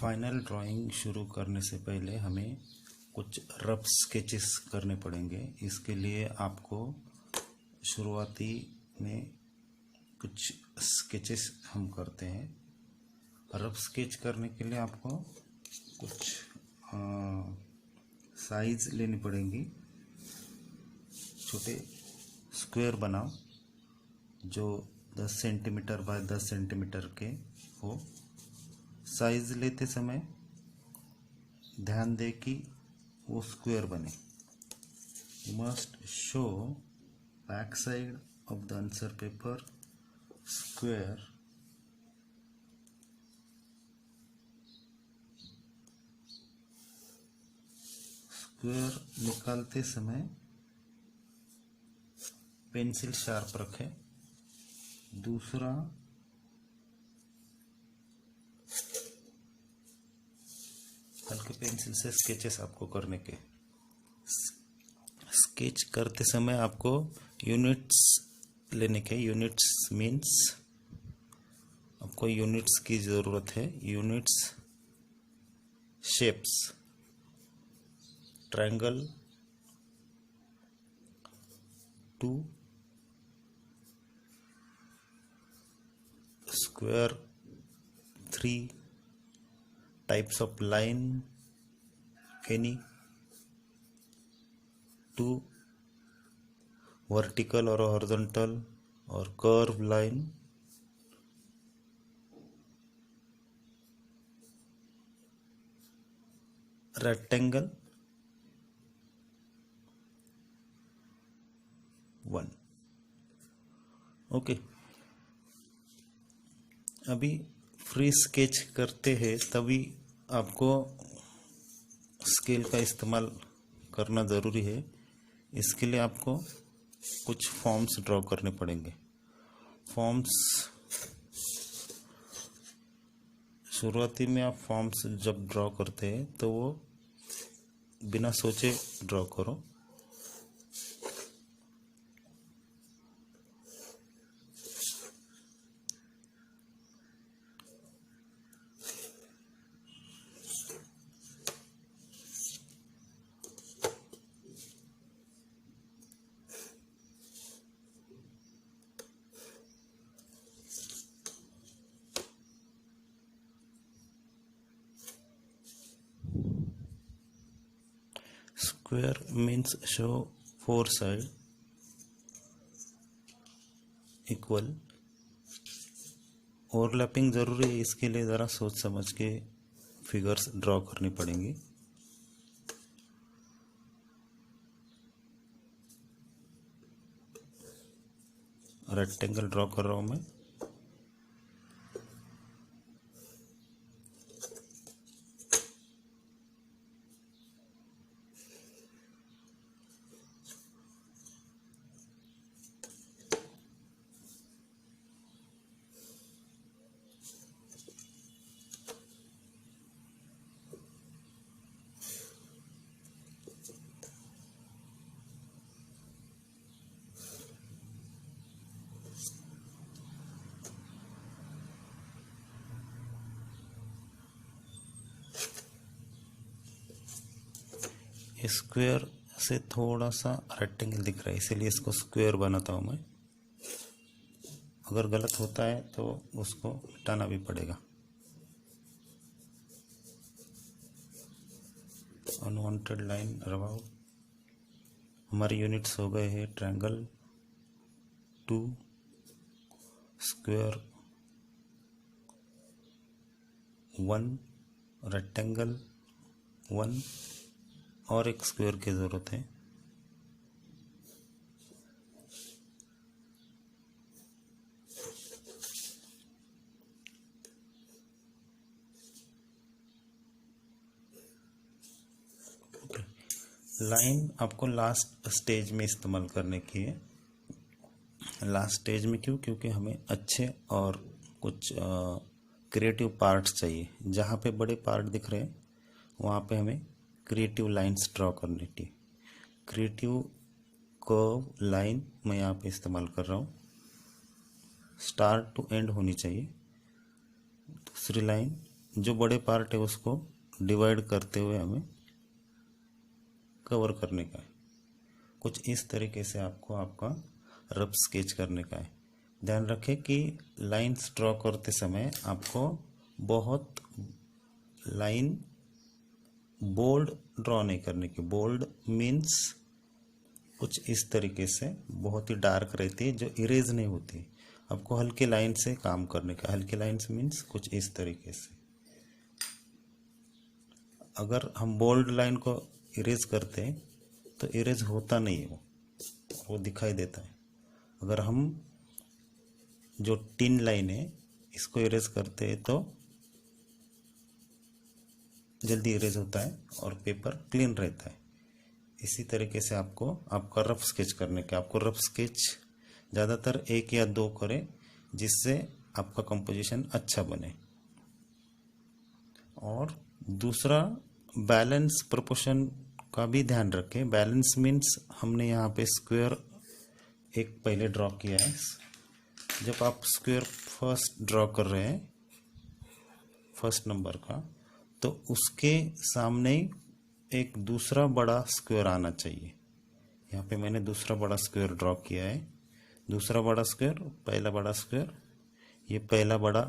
Final drawing शुरू करने से पहले हमें कुछ रफ स्केचेस करने पड़ेंगे। इसके लिए आपको शुरुआती में कुछ स्केचेस हम करते हैं। रफ स्केच करने के लिए आपको कुछ साइज लेनी पड़ेंगी। छोटे स्क्वायर बनाओ जो 10 सेंटीमीटर बाय 10 सेंटीमीटर के हो। साइज लेते समय ध्यान दें कि वो स्क्वायर बने। You must show back side of the answer paper square square निकालते समय पेंसिल शार्प रखें। दूसरा, हल्के पेंसिल से स्केचेस आपको करने के। स्केच करते समय आपको यूनिट्स लेने के। यूनिट्स मीन्स आपको यूनिट्स की ज़रूरत है। Units shapes, triangle 2, square 3, types of line any 2, vertical or horizontal or curve line, rectangle 1। Okay, अभी फ्री स्केच करते हैं तभी आपको स्केल का इस्तेमाल करना ज़रूरी है। इसके लिए आपको कुछ फॉर्म्स ड्रॉ करने पड़ेंगे। फॉर्म्स शुरुआती में आप फॉर्म्स जब ड्रॉ करते हैं तो वो बिना सोचे ड्रॉ करो। Square means show 4 side equal. Overlapping ज़रूरी है, इसके लिए ज़रा सोच समझ के फिगर्स ड्रॉ करनी पड़ेंगी। रेक्टेंगल ड्रॉ कर रहा हूँ मैं। स्क्वायर से थोड़ा सा रेक्टेंगल दिख रहा है, इसीलिए इसको स्क्वायर बनाता हूँ मैं। अगर गलत होता है तो उसको मिटाना भी पड़ेगा। Unwanted line about. हमारे यूनिट्स हो गए हैं ट्रायंगल 2, स्क्वायर 1, रेक्टेंगल 1 और एक स्क्वायर की ज़रूरत है। लाइन आपको लास्ट स्टेज में इस्तेमाल करने की है। लास्ट स्टेज में क्यों? क्योंकि हमें अच्छे और कुछ क्रिएटिव पार्ट्स चाहिए। जहाँ पे बड़े पार्ट दिख रहे हैं वहाँ पे हमें क्रिएटिव लाइंस ड्रॉ करनी थी। क्रिएटिव कर्व लाइन मैं यहाँ पे इस्तेमाल कर रहा हूँ। स्टार्ट टू एंड होनी चाहिए। दूसरी लाइन जो बड़े पार्ट है उसको डिवाइड करते हुए हमें कवर करने का है। कुछ इस तरीके से आपको आपका रफ स्केच करने का है। ध्यान रखें कि लाइंस ड्रॉ करते समय आपको बहुत लाइन बोल्ड ड्रॉ नहीं करने की। बोल्ड मीन्स कुछ इस तरीके से बहुत ही डार्क रहती है जो इरेज नहीं होती। आपको हल्के लाइन से काम करने का। हल्के लाइन्स मीन्स कुछ इस तरीके से। अगर हम बोल्ड लाइन को इरेज करते हैं तो इरेज होता नहीं है, वो दिखाई देता है। अगर हम जो टिन लाइन है इसको इरेज करते हैं तो जल्दी इरेज होता है और पेपर क्लीन रहता है। इसी तरीके से आपको आपका रफ स्केच करने का। आपको रफ स्केच ज़्यादातर 1 या 2 करें जिससे आपका कंपोजिशन अच्छा बने। और दूसरा, बैलेंस प्रोपोर्शन का भी ध्यान रखें। बैलेंस मीन्स हमने यहाँ पे स्क्वायर एक पहले ड्रॉ किया है। जब आप स्क्वायर फर्स्ट ड्रॉ कर रहे हैं फर्स्ट नंबर का, तो उसके सामने एक दूसरा बड़ा स्क्वायर आना चाहिए। यहाँ पे मैंने दूसरा बड़ा स्क्वायर ड्रॉ किया है। दूसरा बड़ा स्क्वायर, पहला बड़ा स्क्वायर, ये पहला बड़ा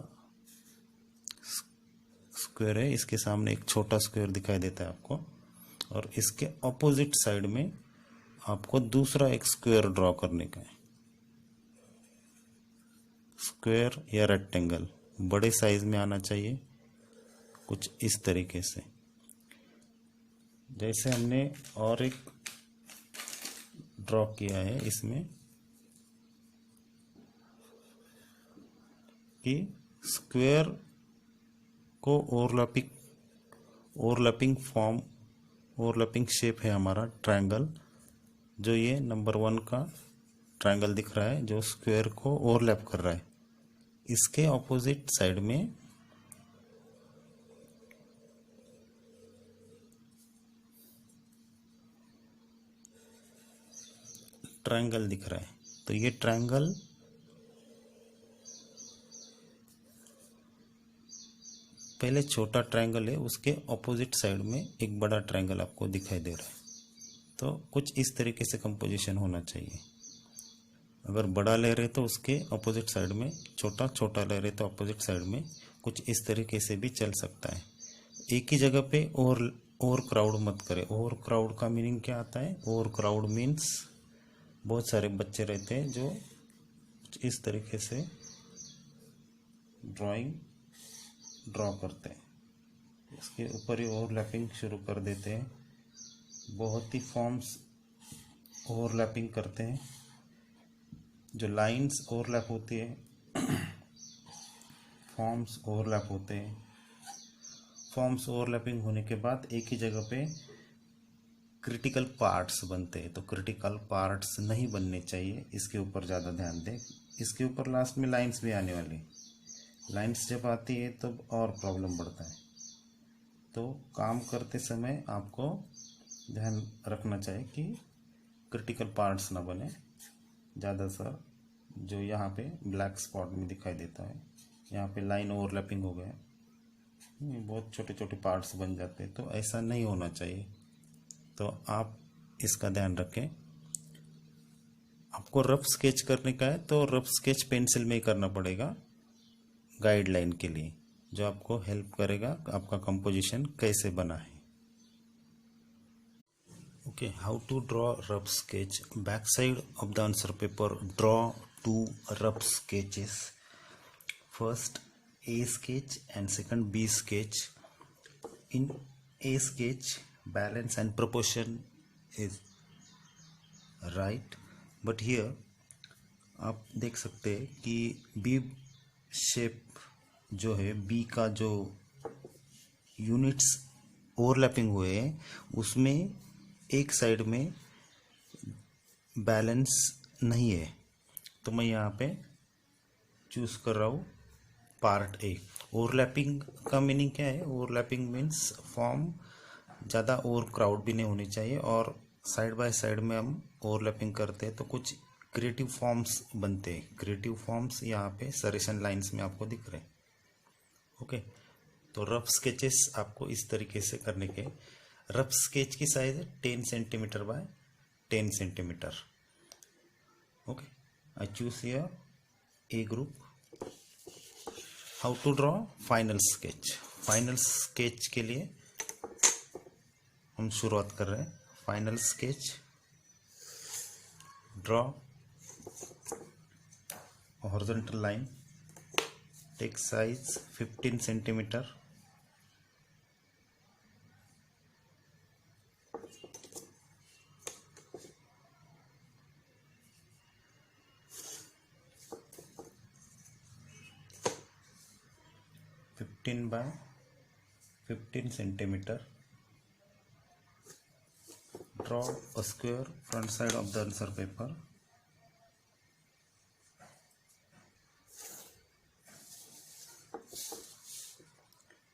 स्क्वायर है। इसके सामने एक छोटा स्क्वायर दिखाई देता है आपको। और इसके ऑपोजिट साइड में आपको दूसरा एक स्क्वायर ड्रॉ करने का है। स्क्वायर या रेक्टेंगल बड़े साइज में आना चाहिए, कुछ इस तरीके से। जैसे हमने और एक ड्रॉ किया है इसमें कि स्क्वायर को ओवरलैपिंग शेप है हमारा ट्रायंगल। जो ये नंबर 1 का ट्रायंगल दिख रहा है जो स्क्वायर को ओवरलैप कर रहा है, इसके ऑपोजिट साइड में ट्रायंगल दिख रहा है। तो ये ट्रायंगल पहले छोटा ट्रायंगल है, उसके ऑपोजिट साइड में एक बड़ा ट्रायंगल आपको दिखाई दे रहा है। तो कुछ इस तरीके से कंपोजिशन होना चाहिए। अगर बड़ा ले रहे तो उसके ऑपोजिट साइड में छोटा, छोटा ले रहे तो ऑपोजिट साइड में, कुछ इस तरीके से भी चल सकता है। एक ही जगह पे ओवर क्राउड मत करें। ओवर क्राउड का मीनिंग क्या आता है? ओवर क्राउड मीन्स बहुत सारे बच्चे रहते हैं जो कुछ इस तरीके से ड्रॉ करते हैं, इसके ऊपर ही ओवरलैपिंग शुरू कर देते हैं। बहुत ही फॉर्म्स ओवरलैपिंग करते हैं। जो लाइंस ओवरलैप होती है, फॉर्म्स ओवरलैप होते हैं। फॉर्म्स ओवरलैपिंग होने के बाद एक ही जगह पे क्रिटिकल पार्ट्स बनते हैं। तो क्रिटिकल पार्ट्स नहीं बनने चाहिए, इसके ऊपर ज़्यादा ध्यान दें। इसके ऊपर लास्ट में लाइंस भी आने वाली। लाइंस जब आती है तब और प्रॉब्लम बढ़ता है। तो काम करते समय आपको ध्यान रखना चाहिए कि क्रिटिकल पार्ट्स ना बने। ज़्यादा सा जो यहाँ पे ब्लैक स्पॉट में दिखाई देता है, यहाँ पे लाइन ओवरलैपिंग हो गया, बहुत छोटे छोटे पार्ट्स बन जाते हैं। तो ऐसा नहीं होना चाहिए। तो आप इसका ध्यान रखें। आपको रफ स्केच करने का है तो रफ स्केच पेंसिल में ही करना पड़ेगा गाइडलाइन के लिए, जो आपको हेल्प करेगा आपका कंपोजिशन कैसे बना है। Okay, how to draw rough sketch. Back side of the answer paper draw 2 rough sketches. First A sketch and second B sketch. In A sketch balance and proportion is right, but here आप देख सकते हैं कि B shape जो है, B का जो units overlapping हुए हैं उसमें एक साइड में बैलेंस नहीं है। तो मैं यहाँ पे चूज़ कर रहा हूँ पार्ट ए। ओवरलैपिंग का मीनिंग क्या है? ओवरलैपिंग मीन्स फॉर्म ज़्यादा ओवर क्राउड भी नहीं होनी चाहिए और साइड बाय साइड में हम ओवरलैपिंग करते हैं तो कुछ क्रिएटिव फॉर्म्स बनते हैं। क्रिएटिव फॉर्म्स यहाँ पे सरेशन लाइंस में आपको दिख रहे हैं। ओके, तो रफ स्केचेस आपको इस तरीके से करने के। रफ स्केच की साइज है 10 centimetre by 10 centimetre. Okay, I choose here a group. How to draw final sketch. Final sketch के लिए हम शुरुआत कर रहे हैं। Final sketch, draw horizontal line, take size 15 centimetre, by 15 centimeter. Draw a square front side of the answer paper.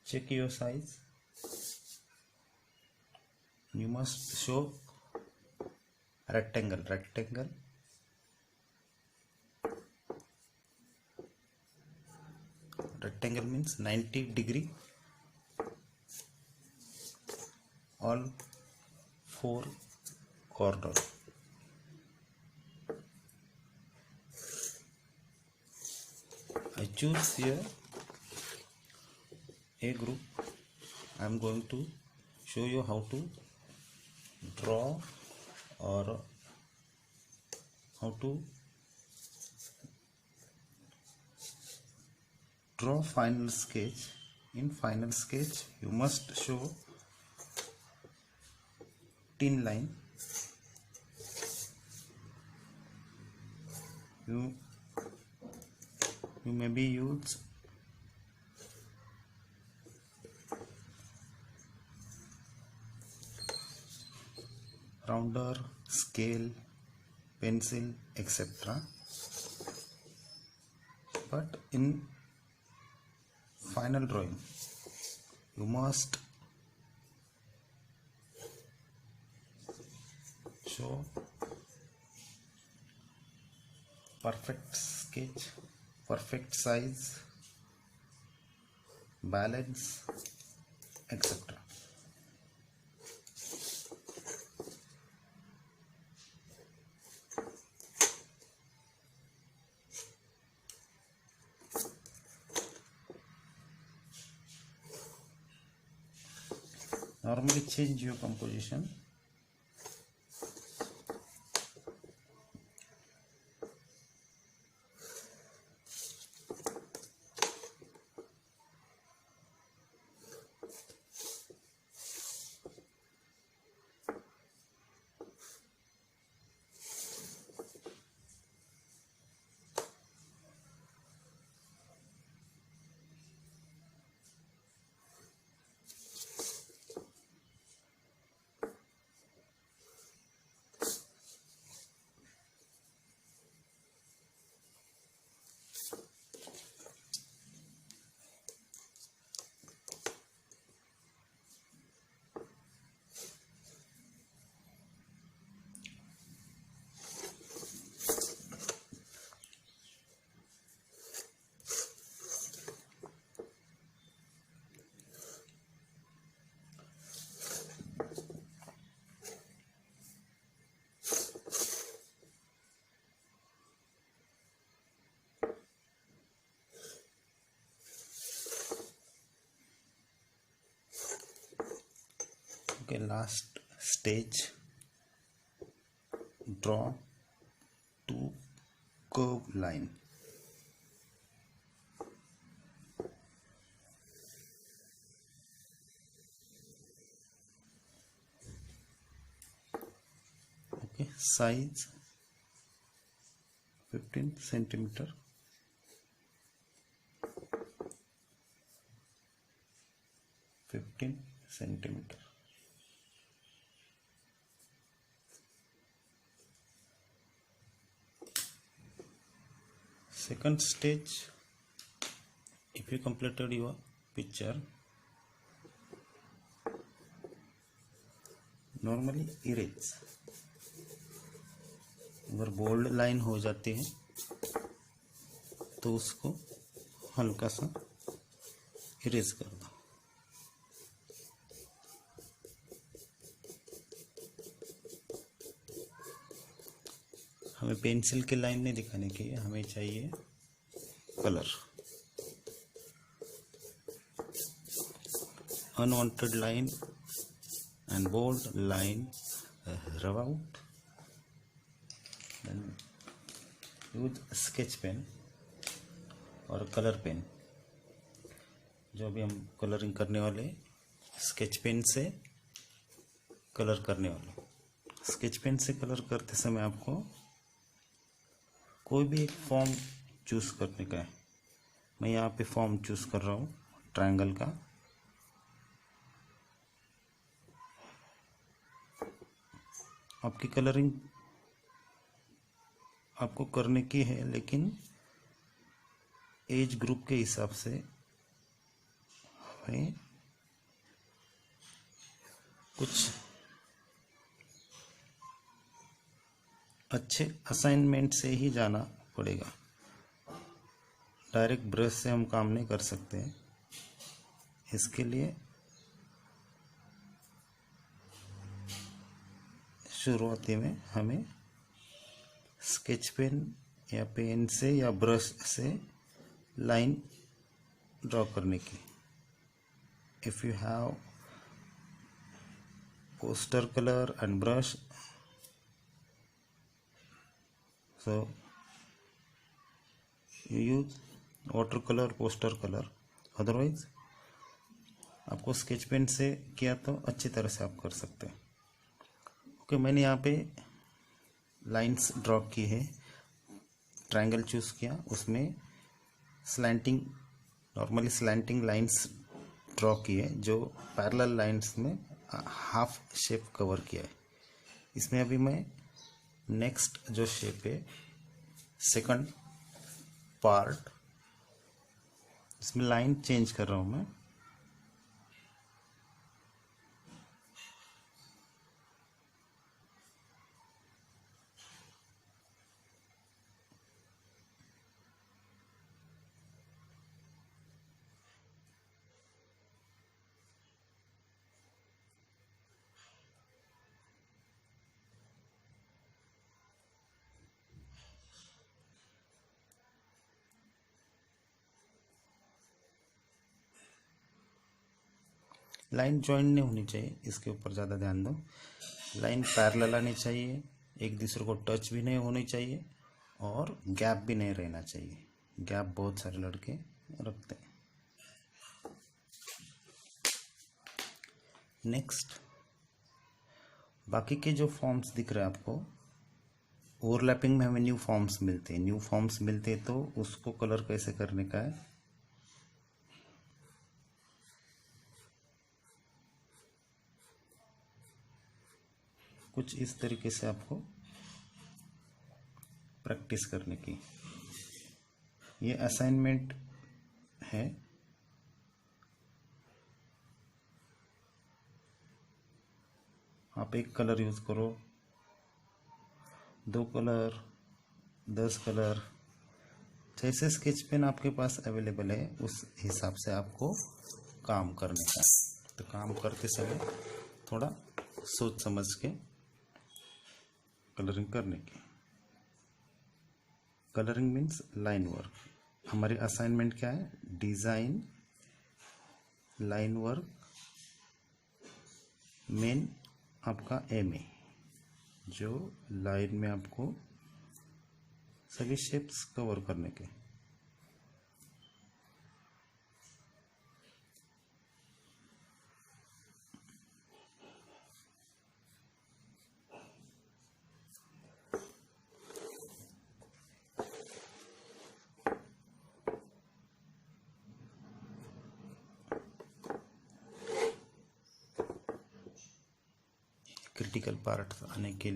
Check your size. You must show rectangle. Rectangle means 90 degree, all 4 corner. I choose here a group. I am going to show you how to draw or how to draw final sketch. In final sketch you must show thin line. You maybe use rounder, scale, pencil, etc. But in final drawing you must show perfect sketch, perfect size, balance, etc. Normally change your composition. Okay, last stage, draw 2 curved line. Okay, size 15 centimeter. Second stage, if you completed your picture, normally erase. अगर bold line हो जाती है तो उसको हल्का सा erase कर दो। हमें पेंसिल की लाइन नहीं दिखाने की है, हमें चाहिए colour. Unwanted line and bold line rub out. Then use sketch pen और कलर पेन। जो भी हम कलरिंग करने वाले, स्केच पेन से कलर करने वाले। स्केच पेन से कलर करते समय आपको कोई भी एक फॉर्म चूज करने का है। मैं यहाँ पे फॉर्म चूज कर रहा हूँ ट्रायंगल का। आपकी कलरिंग आपको करने की है, लेकिन एज ग्रुप के हिसाब से हमें कुछ अच्छे असाइनमेंट से ही जाना पड़ेगा। डायरेक्ट ब्रश से हम काम नहीं कर सकते। इसके लिए शुरुआती में हमें स्केच पेन या पेन से या ब्रश से लाइन ड्रॉ करने की। If you have poster colour and brush, so you use water color, poster color, otherwise आपको स्केच पेन से किया तो अच्छी तरह से आप कर सकते हैं। ओके, मैंने यहाँ पे लाइंस ड्रॉ की है, ट्रायंगल चूज किया, उसमें slanting, normally slanting lines draw की है, जो पैरेलल लाइंस में हाफ शेप कवर किया है। इसमें अभी मैं नेक्स्ट जो शेप है, सेकंड पार्ट, इसमें लाइन चेंज कर रहा हूं मैं। लाइन जॉइंट नहीं होनी चाहिए, इसके ऊपर ज़्यादा ध्यान दो। लाइन पैरेलल आनी चाहिए, एक दूसरे को टच भी नहीं होनी चाहिए और गैप भी नहीं रहना चाहिए। गैप बहुत सारे लड़के रखते हैं। नेक्स्ट, बाकी के जो फॉर्म्स दिख रहे हैं आपको, ओवरलैपिंग में हमें न्यू फॉर्म्स मिलते हैं। न्यू फॉर्म्स मिलते हैं तो उसको कलर कैसे करने का है, कुछ इस तरीके से आपको प्रैक्टिस करने की। ये असाइनमेंट है। आप एक कलर यूज करो, 2 कलर, 10 कलर, जैसे स्केच पेन आपके पास अवेलेबल है उस हिसाब से आपको काम करने का। तो काम करते समय थोड़ा सोच समझ के कलरिंग करने की। Colouring means line work. हमारी असाइनमेंट क्या है, डिजाइन, लाइन वर्क, मेन आपका एम है, जो लाइन में आपको सभी शेप्स कवर करने के। क्रिटिकल पार्ट आने के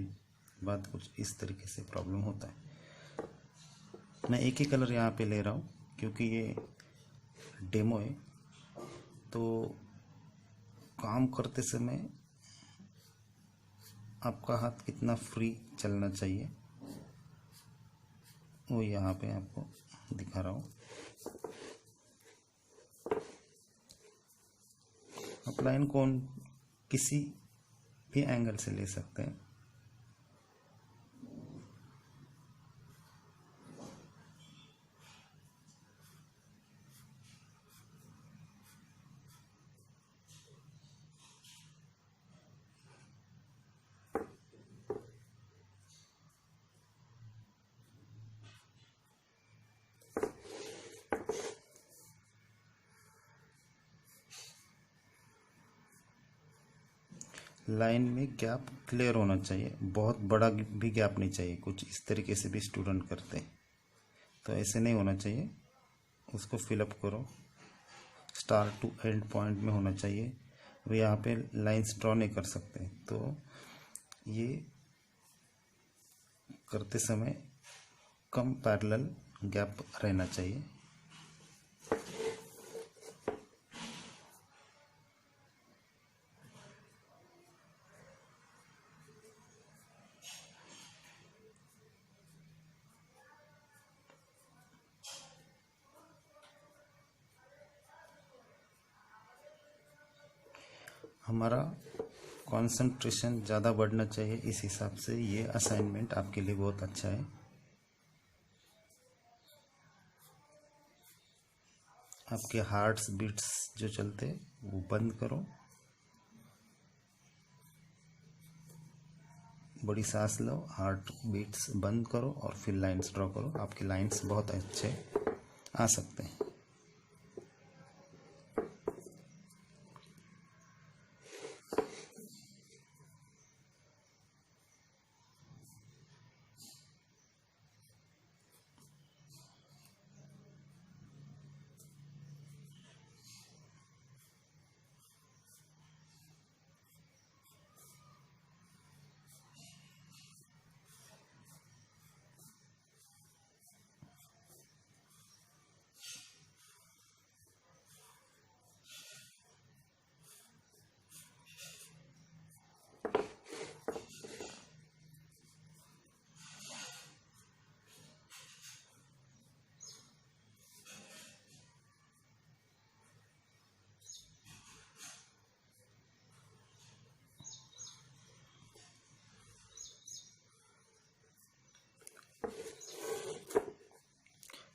बाद कुछ इस तरीके से प्रॉब्लम होता है। मैं एक ही कलर यहाँ पे ले रहा हूँ क्योंकि ये डेमो है, तो काम करते समय आपका हाथ कितना फ्री चलना चाहिए वो यहाँ पे आपको दिखा रहा हूँ। आप लाइन को किसी भी एंगल से ले सकते हैं। लाइन में गैप क्लियर होना चाहिए, बहुत बड़ा भी गैप नहीं चाहिए। कुछ इस तरीके से भी स्टूडेंट करते हैं, तो ऐसे नहीं होना चाहिए। उसको फिलअप करो, स्टार्ट टू एंड पॉइंट में होना चाहिए। वो यहाँ पे लाइंस ड्रॉ नहीं कर सकते, तो ये करते समय कम पैरेलल गैप रहना चाहिए। हमारा कंसंट्रेशन ज़्यादा बढ़ना चाहिए, इस हिसाब से ये असाइनमेंट आपके लिए बहुत अच्छा है। आपके हार्ट्स बीट्स जो चलते वो बंद करो, बड़ी सांस लो, हार्ट बीट्स बंद करो और फिर लाइंस ड्रॉ करो। आपके लाइंस बहुत अच्छे आ सकते हैं।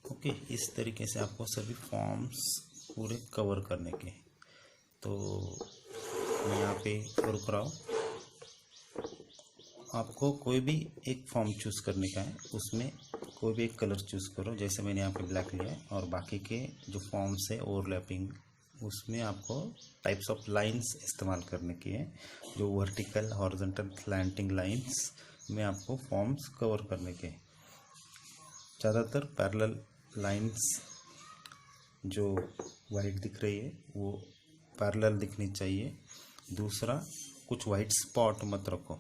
ओके, इस तरीके से आपको सभी फॉर्म्स पूरे कवर करने के। तो मैं यहाँ पे रुक रहा हूँ। आपको कोई भी एक फॉर्म चूज़ करने का है, उसमें कोई भी एक कलर चूज़ करो। जैसे मैंने यहाँ पे ब्लैक लिया है, और बाकी के जो फॉर्म्स है ओवरलैपिंग, उसमें आपको टाइप्स ऑफ लाइंस इस्तेमाल करने की है। जो वर्टिकल, हॉरिजॉन्टल, स्लैंटिंग लाइंस में आपको फॉर्म्स कवर करने के। ज़्यादातर पैरेलल लाइंस जो वाइट दिख रही है वो पैरेलल दिखनी चाहिए। दूसरा, कुछ वाइट स्पॉट मत रखो।